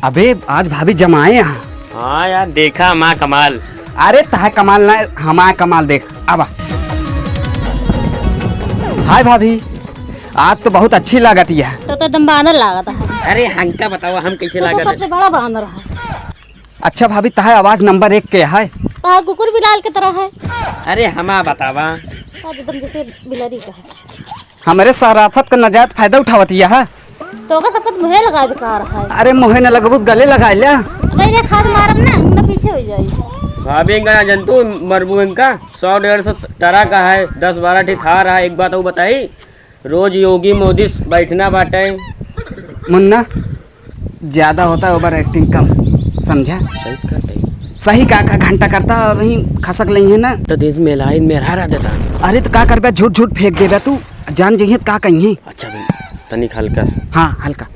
अबे आज भाभी जमाए यहाँ। हाँ यार देखा माँ कमाल। अरे तह कमाल ना हमारा कमाल देख अब। हाय भाभी, आज तो बहुत अच्छी लागत है। तो एकदम बानर लागत है। अरे हमका बताओ हम कैसे तो लागत सबसे बड़ा बानर है। अच्छा भाभी, तह आवाज नंबर 1 के है। तो कुकुर बिलाल की तरह है। अरे हमा बतावा। एकदम जैसे बिलारी का है। हमारे शराफत का नजायज फायदा उठावती है। तो का सबका मुहे लगा बेकार है। अरे मोहे न लगबू गले लगा लिया। अगर ये खाद मारब ना ना पीछे हो जाई। भाभी इनका जंतु मरबू इनका 100-150 तरह का है, 10-12 ठी थार है। एक बात वो बताई, रोज योगी मोदी बैठना बाटे। मुन्ना ज्यादा होता है ओवर एक्टिंग कम, समझा? सही करते सही का घंटा करता वही खसक नहीं है ना। तो देश में लाइन में रहा देता। अरे तो का करबे, झूठ झूठ फेंक देबे तू, जान जइए का कहिए। अच्छा भाई तनिक हल्का। हाँ हल्का।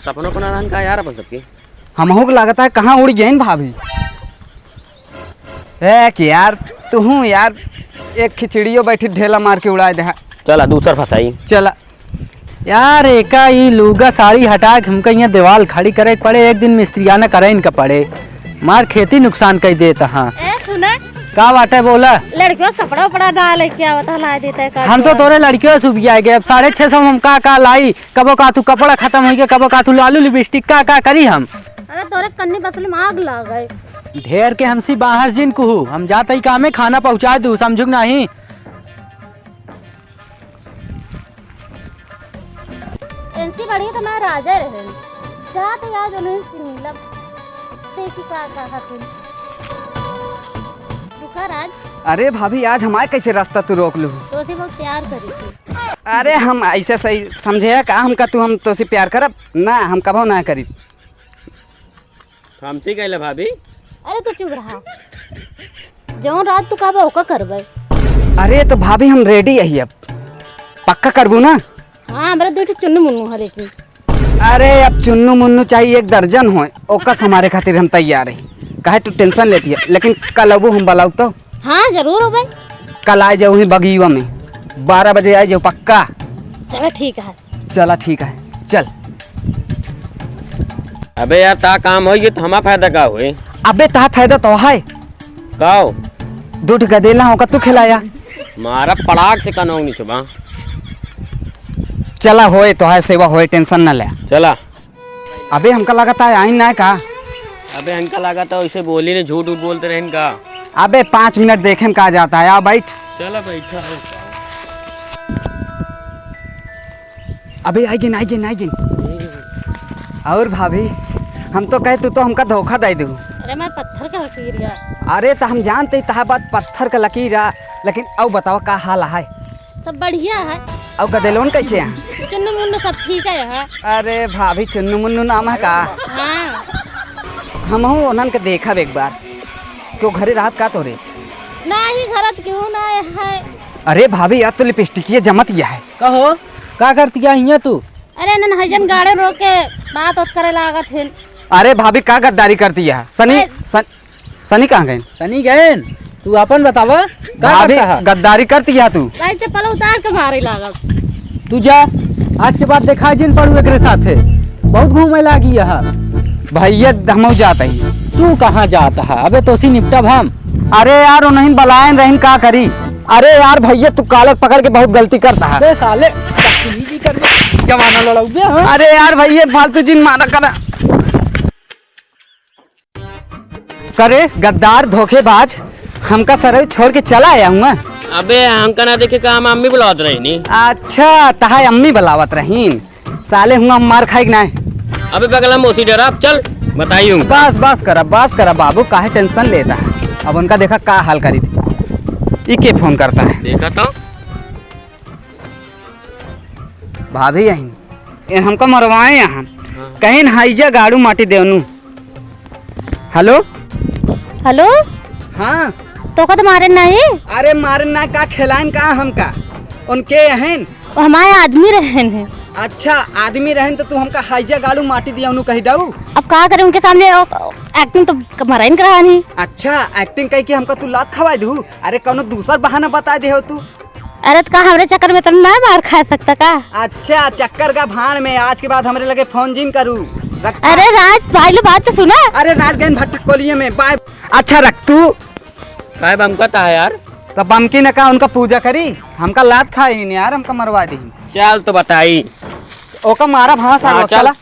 सपनों को नारायण का यार अपन सबके हमहू को लगता है कहाँ उड़ गए भाभी। कि यार तू हूँ यार, एक खिचड़ियों बैठी ढेला मार के उड़ा दे। चला दूसरा फंसाई। चला यार एका ई लूगा साड़ी हटा के हमका यहाँ दीवार खड़ी करे पड़े। एक दिन मिस्त्रियाना करे इनका पड़े, मार खेती नुकसान कर देता। हाँ सुना का बात है बोला। लड़कियों कपड़ा उपड़ा डाल क्या बता ला देता है। हम तो तोरे लड़कियों सुबह आए गए। अब 650 हम का लाई। कबो का तू कपड़ा खत्म हो गया, कबो का तू लालू लिपस्टिक का करी हम। अरे तोरे कन्नी बसली में आग लग गए। ढेर के हमसी बाहर जिन कहू हम जाते ही काम है खाना पहुँचा दू, समझू नहीं। ऐसी बढ़िया तो मैं राजा रहे जाते यार उन्हें मतलब देखी का दुखा राज। अरे भाभी आज हमारे कैसे रास्ता तू रोक लू। तो से बहुत प्यार करी थी। अरे हम ऐसे सही समझे का हमका तू हम तो से प्यार करब ना, हम कबो ना करी। हमसे कहले भाभी। अरे तो चुप रहा, जो रात तू कहबा ओका करबे। अरे तो भाभी हम रेडी है अब, पक्का करबू ना। हाँ हमारे दो चुन्नू मुन्नू है लेकिन। अरे अब चुन्नू मुन्नू चाहिए 1 दर्जन हो, ओकस हमारे खातिर हम तैयार है। काहे तू टेंशन लेती है, लेकिन कल अबू हम बुलाऊ तो। हाँ जरूर हो भाई। कल आ जाओ ही बगीवा में 12 बजे आ जाओ पक्का। चलो ठीक है। चला ठीक है चल। अबे यार ता काम हो तो हमारा फायदा का हुए। अबे ता फायदा तो है का दूध गदेला होगा तू खिलाया। मारा पड़ाक से कनौ नहीं छुपा। चला होए तो है सेवा होए, टेंशन न ले। चला। अबे हमका लगता है आइन ना का। अबे हमका लगा था वैसे बोली ने झूठ बोलते रहे इनका। अबे 5 मिनट देखे में कहा जाता है। आ बैठ। चला बैठा हो। अबे आइगिन। और भाभी हम तो कहे तू तो हमका धोखा दे दू। अरे मैं पत्थर का लकीर गया। अरे तो हम जानते तहा बात पत्थर का लकीर है, लेकिन अब बताओ का हाल है। सब बढ़िया है। अब गदेलोन कैसे है? चुन्नू मुन्नू सब ठीक है यहाँ। अरे भाभी चुन्नू मुन्नू नाम है का? हाँ हम उन्हन के देखा एक बार। क्यों घरे रात का तोरे? नहीं घरत क्यों ना है। अरे भाभी यार तो लिपस्टिक ये जमत गया है। कहो का करती क्या हिया तू। अरे न हजन गाड़े रोक के बात उत करे लागत है। अरे भाभी का गद्दारी करती है? सनी कहाँ गए? सनी गए तू अपन बतावा भाभी गद्दारी करती है तू। भाई चप्पल उतार के मारे लागत। तू जा आज के बाद देखा जिन पड़ू एक साथ है बहुत घूमे लागी यहाँ। भैया हम जाता ही। तू कहाँ जाता है? अबे तो सी निपटब हम। अरे यार नहीं बलायन रहीन का करी। अरे यार भैया तू कालक पकड़ के बहुत गलती करता है। अबे साले जमाना लड़ाऊबे। हाँ? अरे यार भैया फालतू जिन मारा करे गद्दार धोखेबाज। हमका सरई छोड़ के चला आया हूँ। अबे हमका ना देखे का हम अम्मी बुलावत रही नी। अच्छा तहा अम्मी बुलावत रहीन। साले हुआ मार खाई ना। अबे बगल में उसी डरा चल बताइए। बस करा बाबू, काहे टेंशन लेता है। अब उनका देखा का हाल करी थी। इके फोन करता है। देखा तो भाभी यही हमको मरवाए यहाँ कहीं हाईजा गाड़ू माटी देवनू। हेलो हेलो हाँ तो का मारे नहीं। अरे मारन ना का खिलाइन का हमका उनके यहन हमारे आदमी रहन है। अच्छा आदमी रहन तो तू हमका हाईजा गाड़ू माटी दिया कही दाऊ। अब क्या करें उनके सामने एक्टिंग तो मराइन करा नहीं। अच्छा एक्टिंग कही कि हमका तू लात खवा दू। अरे कौनो दूसर बहाना बता दे हो तू। अरे तो का हमरे चक्कर में तुम ना मार खा सकता का? अच्छा चक्कर का भाड़ में आज के बाद हमारे लगे फोन जिन करूँ रख। अरे राज भाई लो बात तो सुना। अरे राजगैन भट्टक कोलिए में बाय। अच्छा रख तू काय बम का है यार? तो बमकी ने कहा उनका पूजा करी, हमका लात खाई नहीं यार, हमका मरवा दी। चल तो बताई। ओका मारा भाव सारा हाँ, चल। चला।